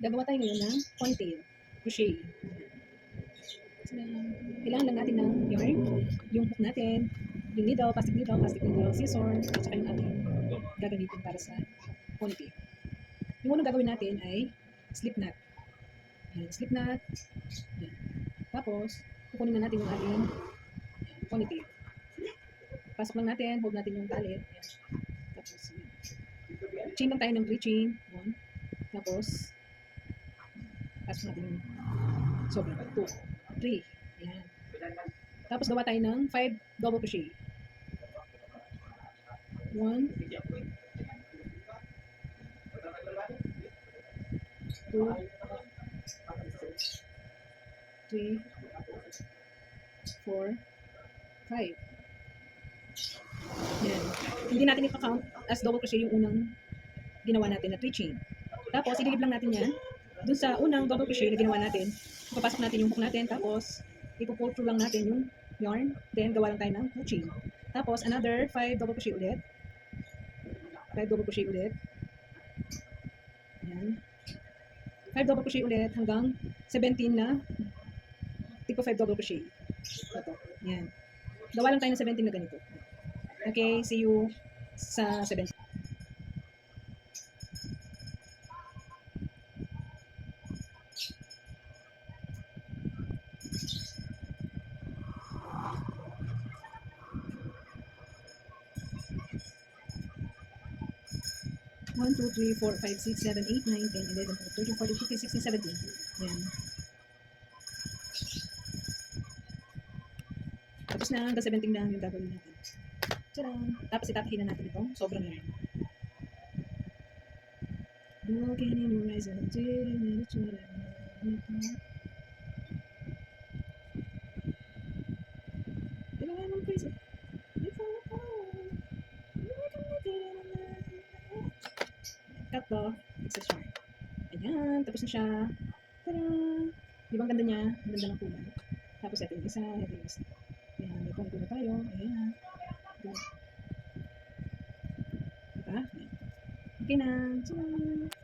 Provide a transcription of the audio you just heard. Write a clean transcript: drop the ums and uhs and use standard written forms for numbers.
Gagawa tayo ngayon ng ponytail, crochet. So, kailangan lang natin ng yarn, yung hook natin, yung plastic needle, scissor, at saka yung ating gagamitin para sa ponytail. Yung unang gagawin natin ay slip knot. Yan, slip knot. Yan. Tapos, kukunin na natin yung ating ponytail. Pasok lang natin, hold natin yung tali. Yan. Tapos, chain lang tayo ng 3 chain. Yan. Tapos, pasok natin yung sobrang 2, 3. Yan. Tapos gawa tayo ng 5 double crochet. 1, 2, 3, 4, 5. Yan. Hindi natin ika-count as double crochet yung unang ginawa natin na 3 chain. Tapos, idilib lang natin yan dun sa unang double crochet na ginawa natin. Ipapasok natin yung hook natin, tapos ipo-pull through lang natin yung yarn, then gawa lang tayo ng 2 chain. Tapos, another 5 double crochet ulit. 5 double crochet ulit. Yan. 5 double crochet ulit hanggang 17 na tigpa 5 double crochet. Ito. Yan. Gawa lang tayo ng 17 na ganito. Okay, see you sa 17. 1, 2, 3, 4, 5, 6, 7, 8, 9, 10, 11, 12, 13, 14, 15, 16, 17. Yan. Tapos na, hanggang 17 na yung gagawin natin. Tadaan! Tapos itatahin na natin itong sobrang yarn. Looking in your eyes and I didn't know what I I'm crazy. Cut off. Excess yarn. Ayan. Tapos na siya. Tada! Di ba ang ganda niya? Ang ganda ng kulay. Tapos ito yung isa. Ito yung isa. Ayan. May pong na tayo. Ayan. Diba? Okay na. Tada!